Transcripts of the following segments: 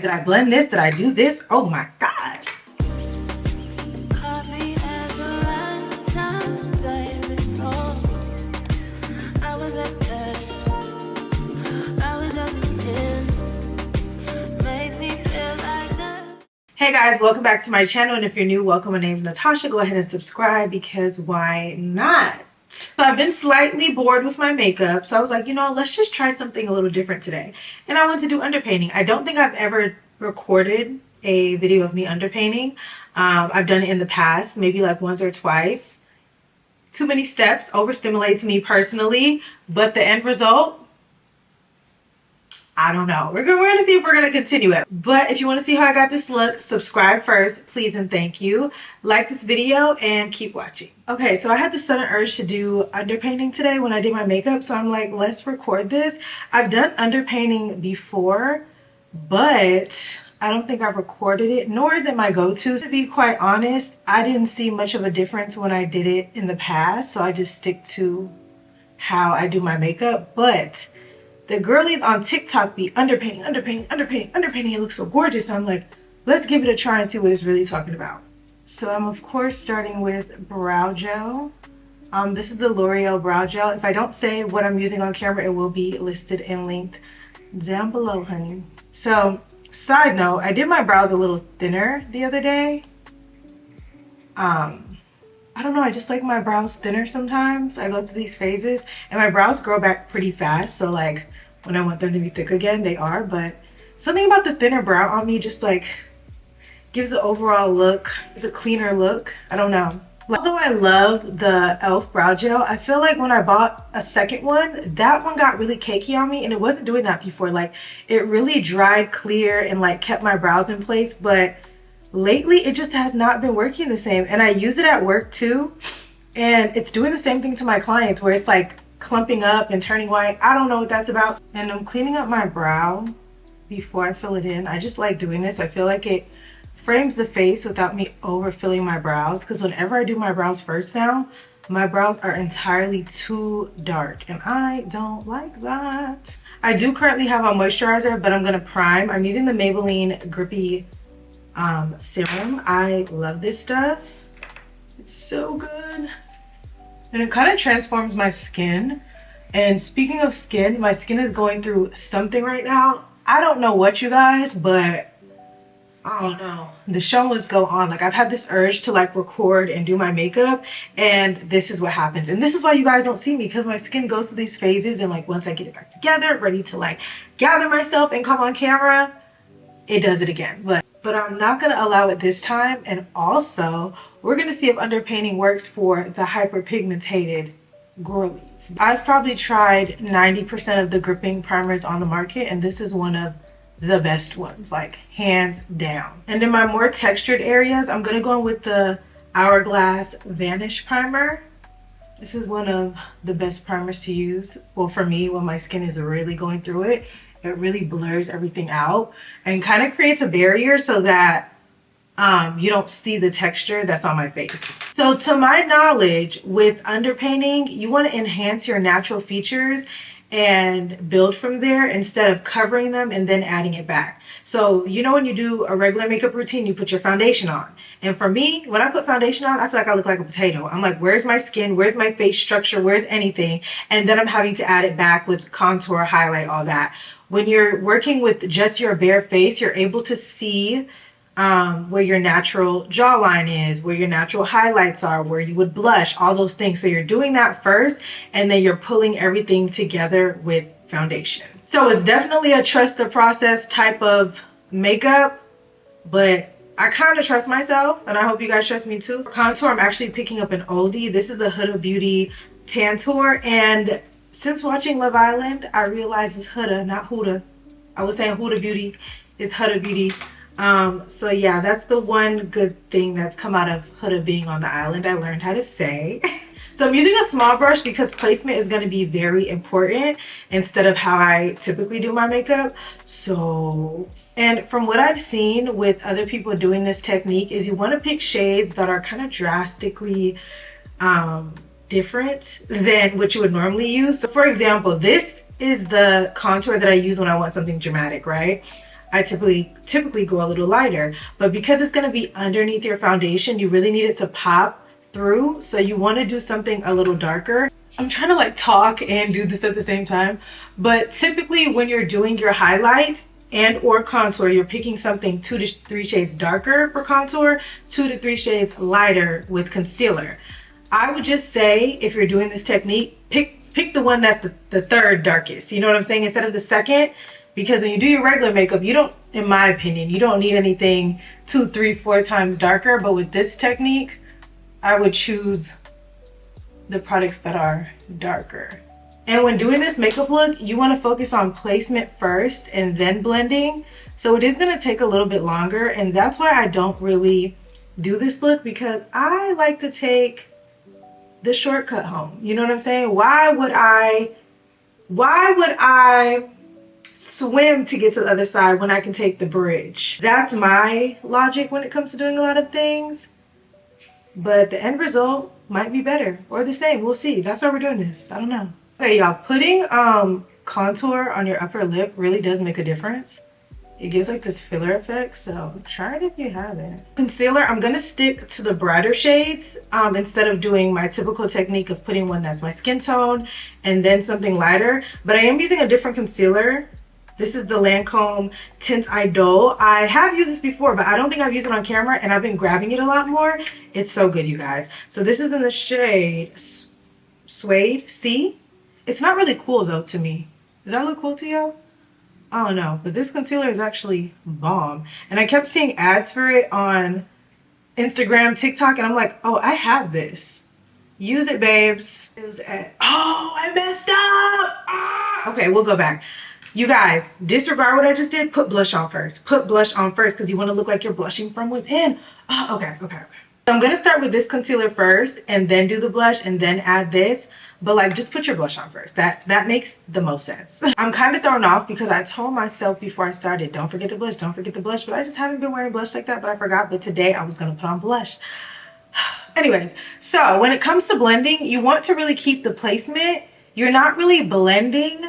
Did I blend this? Did I do this? Oh my God. Hey guys, welcome back to my channel, and if you're new, welcome. My name is Natasha. Go ahead and subscribe because why not? So I've been slightly bored with my makeup, so I was like, let's just try something a little different today. And I want to do underpainting. I don't think I've ever recorded a video of me underpainting. I've done it in the past, maybe like once or twice. Too many steps, overstimulates me personally, but the end result, I don't know. We're gonna see if we're gonna continue it. But if you want to see how I got this look, subscribe first, please and thank you. Like this video and keep watching. Okay, so I had the sudden urge to do underpainting today when I did my makeup, so I'm like, let's record this. I've done underpainting before, but I don't think I've recorded it, nor is it my go-to. To be quite honest, I didn't see much of a difference when I did it in the past, so I just stick to how I do my makeup. But the girlies on TikTok be underpainting. It looks so gorgeous. So I'm like, let's give it a try and see what it's really talking about. So I'm of course starting with brow gel. This is the L'Oreal brow gel. If I don't say what I'm using on camera, it will be listed and linked down below, honey. So side note, I did my brows a little thinner the other day. I don't know, I just like my brows thinner sometimes. I go through these phases and my brows grow back pretty fast. So like when I want them to be thick again, they are. But something about the thinner brow on me just like gives the overall look, it's a cleaner look. I don't know. Although I love the e.l.f. brow gel, I feel like when I bought a second one, that one got really cakey on me and it wasn't doing that before. Like it really dried clear and like kept my brows in place. But lately it just has not been working the same, and I use it at work too, and it's doing the same thing to my clients where it's like clumping up and turning white. I don't know what that's about. And I'm cleaning up my brow before I fill it in. I just like doing this. I feel like it frames the face without me overfilling my brows, because whenever I do my brows first now, my brows are entirely too dark and I don't like that. I do currently have a moisturizer, but I'm gonna prime. I'm using the Maybelline Grippy serum. I love this stuff. It's so good. And it kind of transforms my skin. And speaking of skin, my skin is going through something right now. I don't know what, you guys, but I don't know. The show must go on. Like I've had this urge to like record and do my makeup, and this is what happens. And this is why you guys don't see me, because my skin goes through these phases, and like once I get it back together, ready to like gather myself and come on camera, it does it again. But I'm not going to allow it this time. And also, we're going to see if underpainting works for the hyperpigmented girlies. I've probably tried 90% of the gripping primers on the market, and this is one of the best ones, like hands down. And in my more textured areas, I'm going to go in with the Hourglass Vanish Primer. This is one of the best primers to use. Well, for me, when my skin is really going through it, it really blurs everything out and kind of creates a barrier so that you don't see the texture that's on my face. So to my knowledge, with underpainting, you want to enhance your natural features and build from there instead of covering them and then adding it back. So when you do a regular makeup routine, you put your foundation on. And for me, when I put foundation on, I feel like I look like a potato. I'm like, where's my skin? Where's my face structure? Where's anything? And then I'm having to add it back with contour, highlight, all that. When you're working with just your bare face, you're able to see where your natural jawline is, where your natural highlights are, where you would blush, all those things. So you're doing that first, and then you're pulling everything together with foundation. So it's definitely a trust the process type of makeup, but I kind of trust myself, and I hope you guys trust me too. For contour, I'm actually picking up an oldie. This is the Huda Beauty Tantor, and since watching Love Island, I realized it's Huda, not Huda. I was saying Huda Beauty, it's Huda Beauty. So yeah, that's the one good thing that's come out of Huda being on the island. I learned how to say. So I'm using a small brush because placement is going to be very important instead of how I typically do my makeup. So, and from what I've seen with other people doing this technique is you want to pick shades that are kind of drastically different than what you would normally use. So for example, this is the contour that I use when I want something dramatic, right? I typically go a little lighter. But because it's going to be underneath your foundation, you really need it to pop through. So you want to do something a little darker. I'm trying to like talk and do this at the same time. But typically when you're doing your highlights and or contour, you're picking something 2 to 3 shades darker for contour, 2 to 3 shades lighter with concealer. I would just say, if you're doing this technique, pick the one that's the third darkest. You know what I'm saying? Instead of the second, because when you do your regular makeup, you don't, in my opinion, you don't need anything 2, 3, 4 times darker. But with this technique, I would choose the products that are darker. And when doing this makeup look, you want to focus on placement first and then blending. So it is going to take a little bit longer, and that's why I don't really do this look, because I like to take the shortcut home. You know what I'm saying? Why would I swim to get to the other side when I can take the bridge? That's my logic when it comes to doing a lot of things. But the end result might be better or the same. We'll see. That's why we're doing this. I don't know. Okay, y'all, putting contour on your upper lip really does make a difference. It gives like this filler effect, so try it if you haven't. Concealer, I'm gonna stick to the brighter shades instead of doing my typical technique of putting one that's my skin tone and then something lighter. But I am using a different concealer. This is the Lancome Tint Idol. I have used this before, but I don't think I've used it on camera, and I've been grabbing it a lot more. It's so good, you guys. So this is in the shade Suede C. It's not really cool though to me. Does that look cool to y'all? I don't know, but this concealer is actually bomb. And I kept seeing ads for it on Instagram, TikTok, and I'm like, oh, I have this. Use it, babes. It was at, oh, I messed up. Ah! Okay, we'll go back. You guys, disregard what I just did. Put blush on first. Put blush on first because you want to look like you're blushing from within. Oh, okay. So I'm going to start with this concealer first and then do the blush and then add this. But like, just put your blush on first. That makes the most sense. I'm kind of thrown off because I told myself before I started, don't forget the blush, don't forget the blush. But I just haven't been wearing blush like that, but I forgot. But today I was going to put on blush. Anyways, so when it comes to blending, you want to really keep the placement. You're not really blending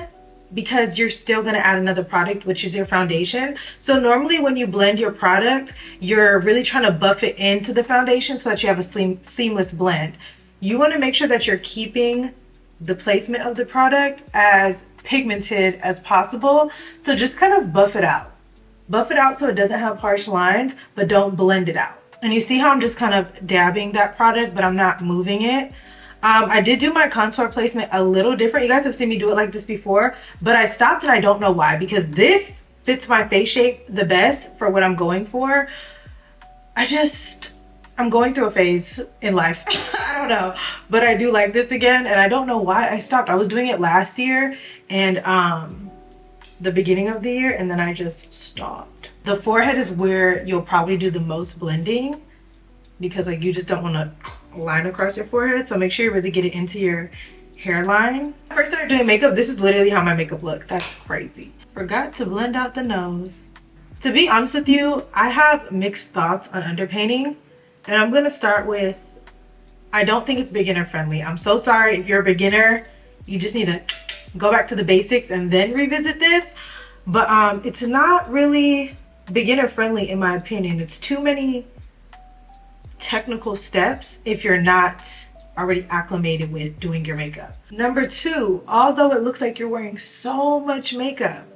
because you're still going to add another product, which is your foundation. So normally when you blend your product, you're really trying to buff it into the foundation so that you have a seamless blend. You want to make sure that you're keeping the placement of the product as pigmented as possible. So just kind of buff it out. Buff it out so it doesn't have harsh lines, but don't blend it out. And you see how I'm just kind of dabbing that product, but I'm not moving it. I did do my contour placement a little different. You guys have seen me do it like this before, but I stopped and I don't know why, because this fits my face shape the best for what I'm going for. I'm going through a phase in life. I don't know, but I do like this again, and I don't know why I stopped. I was doing it last year and the beginning of the year, and then I just stopped. The forehead is where you'll probably do the most blending, because like you just don't want to line across your forehead. So make sure you really get it into your hairline. When I first started doing makeup, this is literally how my makeup looked. That's crazy. Forgot to blend out the nose. To be honest with you, I have mixed thoughts on underpainting. And I'm going to start with, I don't think it's beginner friendly. I'm so sorry if you're a beginner. You just need to go back to the basics and then revisit this. But it's not really beginner friendly in my opinion. It's too many technical steps if you're not already acclimated with doing your makeup. Number 2, although it looks like you're wearing so much makeup,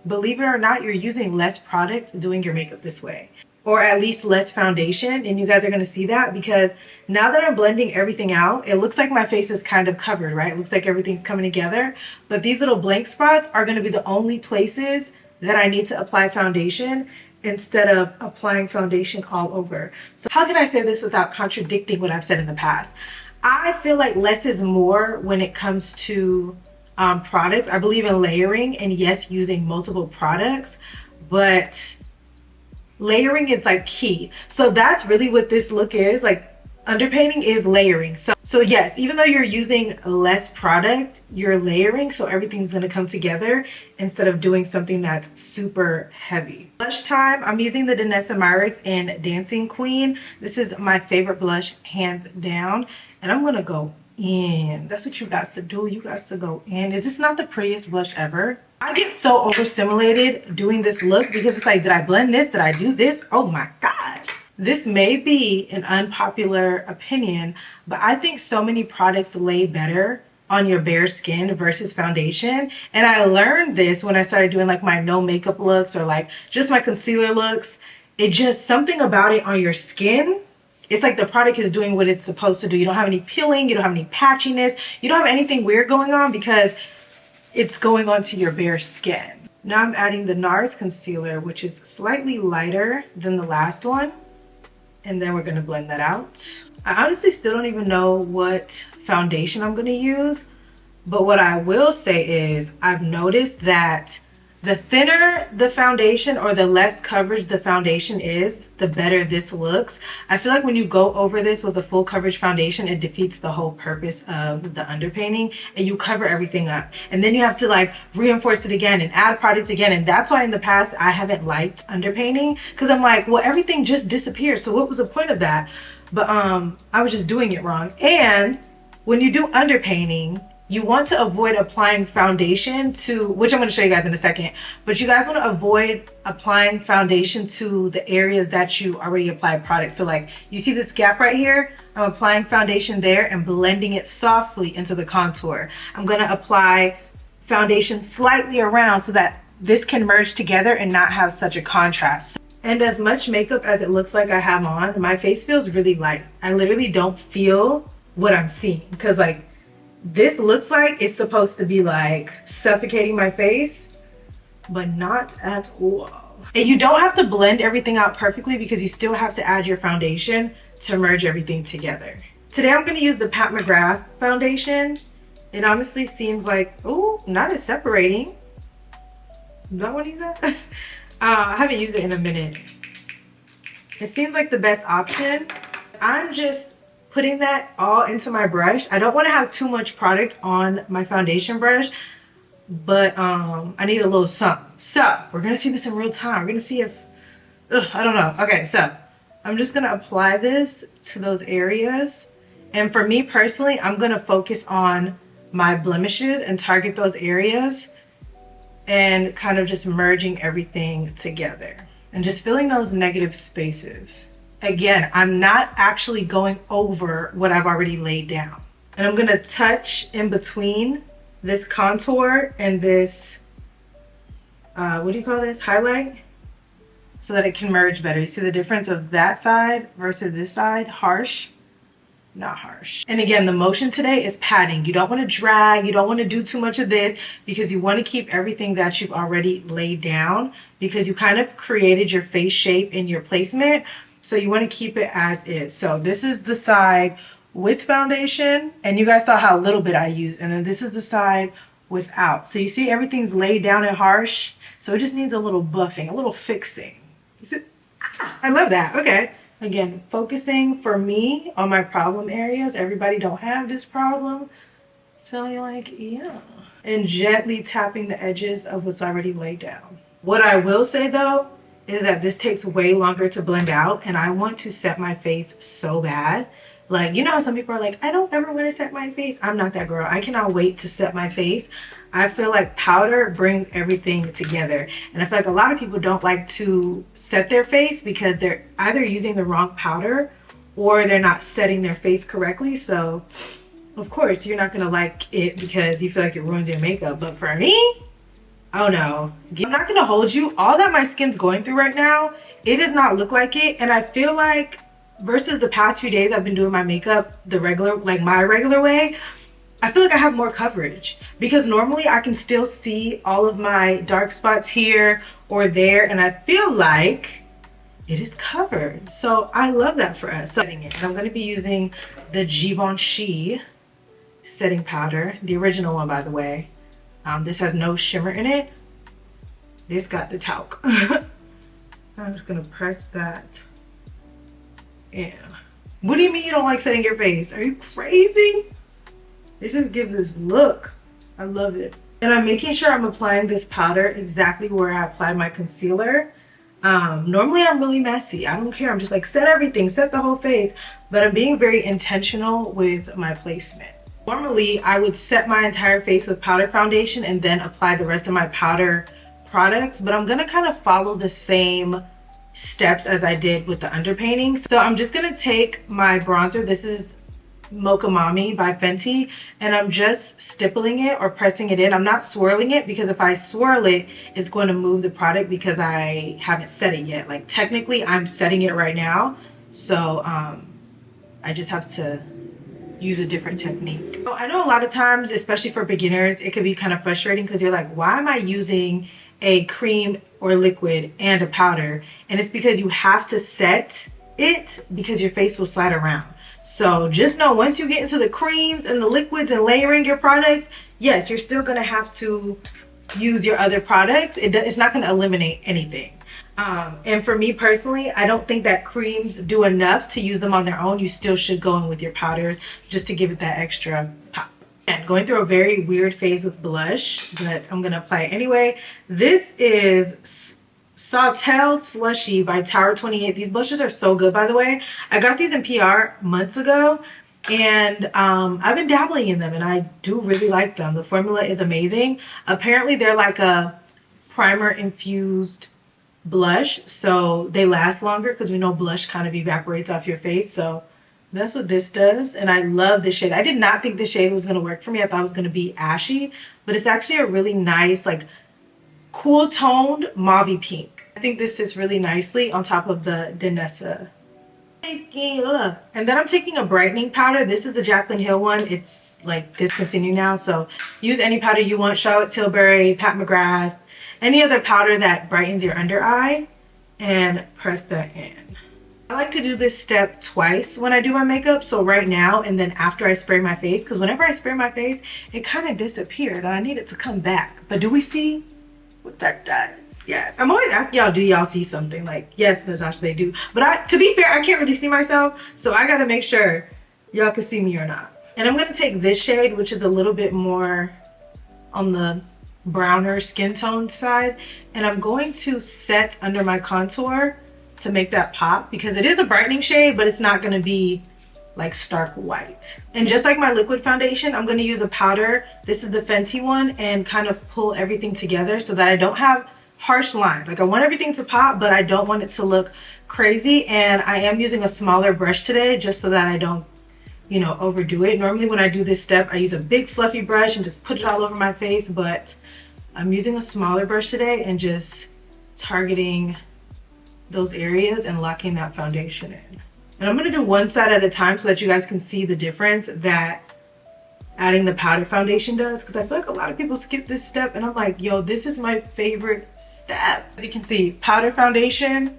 believe it or not, you're using less product doing your makeup this way. Or at least less foundation, and you guys are going to see that because now that I'm blending everything out, it looks like my face is kind of covered, right? It looks like everything's coming together, but these little blank spots are going to be the only places that I need to apply foundation instead of applying foundation all over. So how can I say this without contradicting what I've said in the past? I feel like less is more when it comes to products. I believe in layering, and yes, using multiple products, but layering is like key. So that's really what this look is. Like, underpainting is layering. So yes, even though you're using less product, you're layering, so everything's going to come together instead of doing something that's super heavy. Blush time, I'm using the Danessa Myricks in Dancing Queen. This is my favorite blush, hands down, and I'm going to go in. That's what you got to do. You got to go in. Is this not the prettiest blush ever? I get so overstimulated doing this look because it's like, did I blend this? Did I do this? Oh my God. This may be an unpopular opinion, but I think so many products lay better on your bare skin versus foundation. And I learned this when I started doing like my no makeup looks or like just my concealer looks. It just something about it on your skin. It's like the product is doing what it's supposed to do. You don't have any peeling, you don't have any patchiness, you don't have anything weird going on because it's going onto your bare skin. Now I'm adding the NARS concealer, which is slightly lighter than the last one. And then we're gonna blend that out. I honestly still don't even know what foundation I'm gonna use, but what I will say is I've noticed that the thinner the foundation or the less coverage the foundation is, the better this looks. I feel like when you go over this with a full coverage foundation, it defeats the whole purpose of the underpainting and you cover everything up. And then you have to like reinforce it again and add product again. And that's why in the past I haven't liked underpainting because I'm like, well, everything just disappears. So what was the point of that? But I was just doing it wrong. And when you do underpainting, you want to avoid applying foundation to, which I'm going to show you guys in a second, but you guys want to avoid applying foundation to the areas that you already applied product. So like you see this gap right here, I'm applying foundation there and blending it softly into the contour. I'm going to apply foundation slightly around so that this can merge together and not have such a contrast. And as much makeup as it looks like I have on, my face feels really light. I literally don't feel what I'm seeing because like this looks like it's supposed to be like suffocating my face, but not at all. And you don't have to blend everything out perfectly because you still have to add your foundation to merge everything together. Today I'm going to use the Pat McGrath foundation. It honestly seems like, oh, not as separating. Do I want to use that? I haven't used it in a minute. It seems like the best option. I'm just putting that all into my brush. I don't want to have too much product on my foundation brush, but I need a little something. So we're gonna see this in real time. We're gonna see if, I don't know. Okay, so I'm just gonna apply this to those areas. And for me personally, I'm gonna focus on my blemishes and target those areas and kind of just merging everything together and just filling those negative spaces. Again, I'm not actually going over what I've already laid down. And I'm gonna touch in between this contour and this, what do you call this? Highlight, so that it can merge better. You see the difference of that side versus this side? Harsh, not harsh. And again, the motion today is patting. You don't wanna drag, you don't wanna do too much of this because you wanna keep everything that you've already laid down because you kind of created your face shape in your placement. So you want to keep it as is. So this is the side with foundation, and you guys saw how little bit I used. And then this is the side without. So you see everything's laid down and harsh. So it just needs a little buffing, a little fixing. I love that. Okay. Again, focusing for me on my problem areas. Everybody don't have this problem. So you're like, yeah. And gently tapping the edges of what's already laid down. What I will say though, is that this takes way longer to blend out, and I want to set my face so bad. Like, you know how some people are like, I don't ever want to set my face. I'm not that girl. I cannot wait to set my face. I feel like powder brings everything together. And I feel like a lot of people don't like to set their face because they're either using the wrong powder or they're not setting their face correctly. So of course you're not gonna like it because you feel like it ruins your makeup. But for me, oh no, I'm not gonna hold you. All that my skin's going through right now, it does not look like it. And I feel like versus the past few days I've been doing my makeup the regular, like my regular way, I feel like I have more coverage because normally I can still see all of my dark spots here or there, and I feel like it is covered. So I love that for us. So and I'm gonna be using the Givenchy setting powder, the original one by the way. This has no shimmer in it. This got the talc. I'm just gonna press that in. What do you mean you don't like setting your face? Are you crazy? It just gives this look. I love it. And I'm making sure I'm applying this powder exactly where I applied my concealer. Normally I'm really messy. I don't care. I'm just like, set everything, set the whole face. But I'm being very intentional with my placement. Normally, I would set my entire face with powder foundation and then apply the rest of my powder products, but I'm gonna kind of follow the same steps as I did with the underpainting. So I'm just gonna take my bronzer. This is Mocha Mommy by Fenty, and I'm just stippling it or pressing it in. I'm not swirling it because if I swirl it, it's going to move the product because I haven't set it yet. Like technically I'm setting it right now. So I just have to use a different technique. So I know a lot of times, especially for beginners, it can be kind of frustrating because you're like, why am I using a cream or liquid and a powder? And it's because you have to set it because your face will slide around. So just know once you get into the creams and the liquids and layering your products, yes, you're still gonna have to use your other products. It's not gonna eliminate anything. And for me personally, I don't think that creams do enough to use them on their own. You still should go in with your powders just to give it that extra pop. And going through a very weird phase with blush, but I'm gonna apply it anyway. This is Sawtelle Slushy by Tower 28. These blushes are so good, by the way. I got these in PR months ago, and I've been dabbling in them, and I do really like them. The formula is amazing. Apparently, they're like a primer infused blush, so they last longer because we know blush kind of evaporates off your face. So that's what this does, and I love this shade. I did not think this shade was going to work for me. I thought it was going to be ashy, but it's actually a really nice, like, cool toned mauve pink. I think this sits really nicely on top of the Danessa. And then I'm taking a brightening powder. This is the Jaclyn Hill one. It's like discontinued now, so use any powder you want. Charlotte Tilbury, Pat McGrath, any other powder that brightens your under eye, and press that in. I like to do this step twice when I do my makeup. So right now and then after I spray my face, because whenever I spray my face, it kind of disappears and I need it to come back. But do we see what that does? Yes. I'm always asking y'all, do y'all see something? Like, yes, Natasha, they do. But to be fair, I can't really see myself. So I got to make sure y'all can see me or not. And I'm going to take this shade, which is a little bit more on the browner skin tone side, and I'm going to set under my contour to make that pop, because it is a brightening shade, but it's not going to be like stark white. And just like my liquid foundation, I'm going to use a powder. This is the Fenty one, and kind of pull everything together so that I don't have harsh lines. Like, I want everything to pop, but I don't want it to look crazy. And I am using a smaller brush today just so that I don't, you know, overdo it. Normally when I do this step, I use a big fluffy brush and just put it all over my face, but I'm using a smaller brush today and just targeting those areas and locking that foundation in. And I'm going to do one side at a time so that you guys can see the difference that adding the powder foundation does, because I feel like a lot of people skip this step, and I'm like, yo, this is my favorite step. As you can see, powder foundation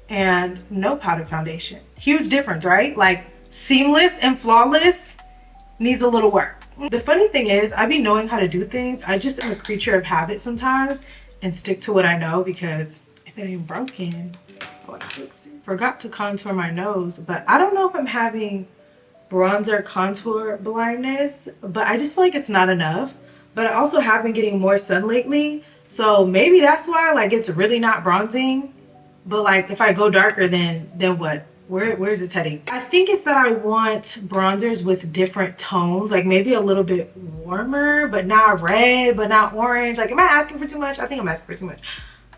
and no powder foundation. Huge difference, right? Like, seamless and flawless needs a little work. The funny thing is, I be knowing how to do things. I just am a creature of habit sometimes and stick to what I know, because if it ain't broken, oh, I fix it. Forgot to contour my nose, but I don't know if I'm having bronzer contour blindness, but I just feel like it's not enough. But I also have been getting more sun lately, so maybe that's why, like, it's really not bronzing. But like, if I go darker, then what? Where's this heading? I think it's that I want bronzers with different tones, like maybe a little bit warmer, but not red, but not orange. Like, am I asking for too much? I think I'm asking for too much.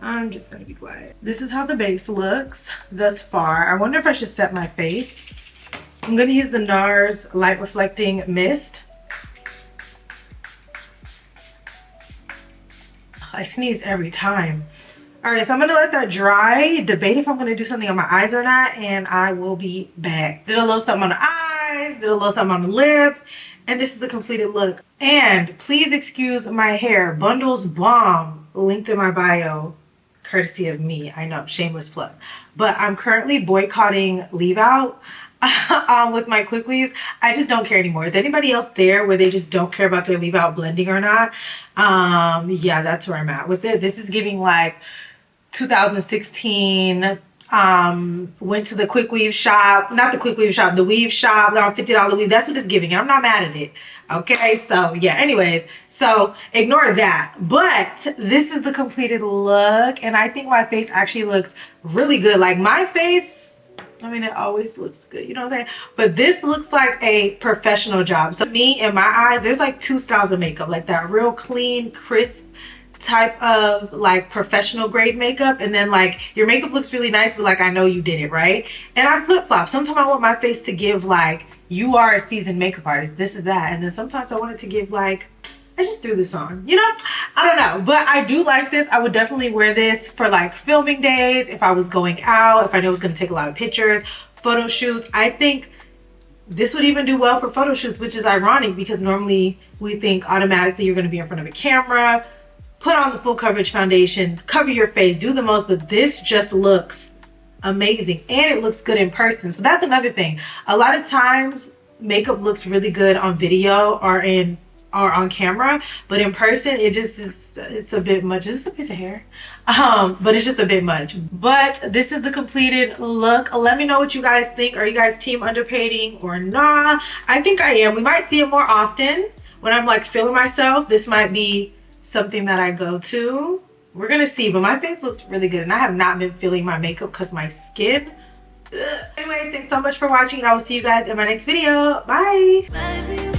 I'm just gonna be quiet. This is how the base looks thus far. I wonder if I should set my face. I'm gonna use the NARS Light Reflecting Mist. I sneeze every time. All right, so I'm gonna let that dry, debate if I'm gonna do something on my eyes or not, and I will be back. Did a little something on the eyes, did a little something on the lip, and this is the completed look. And please excuse my hair. Bundles Bomb, linked in my bio, courtesy of me. I know, shameless plug. But I'm currently boycotting Leave Out with my quick weaves. I just don't care anymore. Is anybody else there where they just don't care about their Leave Out blending or not? Yeah, that's where I'm at with it. This is giving like 2016, went to the quick weave shop, not the quick weave shop, the weave shop, got $50 weave. That's what it's giving, and I'm not mad at it. Okay, so yeah, anyways, so ignore that. But this is the completed look, and I think my face actually looks really good. Like, my face I mean, it always looks good, you know what I'm saying? But this looks like a professional job. So me, in my eyes, there's like two styles of makeup, like that real clean, crisp type of like professional grade makeup, and then like your makeup looks really nice, but like I know you did it, right? And I flip-flop. Sometimes I want my face to give like, you are a seasoned makeup artist, this is that. And then sometimes I want it to give like, I just threw this on, you know? I don't know, but I do like this. I would definitely wear this for like filming days, if I was going out, if I knew I was going to take a lot of pictures, photo shoots. I think this would even do well for photo shoots, which is ironic because normally we think automatically you're going to be in front of a camera, put on the full coverage foundation, cover your face, do the most, but this just looks amazing and it looks good in person. So that's another thing. A lot of times makeup looks really good on video or on camera, but in person it just is, it's a bit much. This is a piece of hair, but it's just a bit much. But this is the completed look. Let me know what you guys think. Are you guys team underpainting or not? I think I am. We might see it more often when I'm like feeling myself. This might be something that I go to. We're gonna see, but my face looks really good and I have not been feeling my makeup because my skin, ugh. Anyways, thanks so much for watching and I will see you guys in my next video. Bye.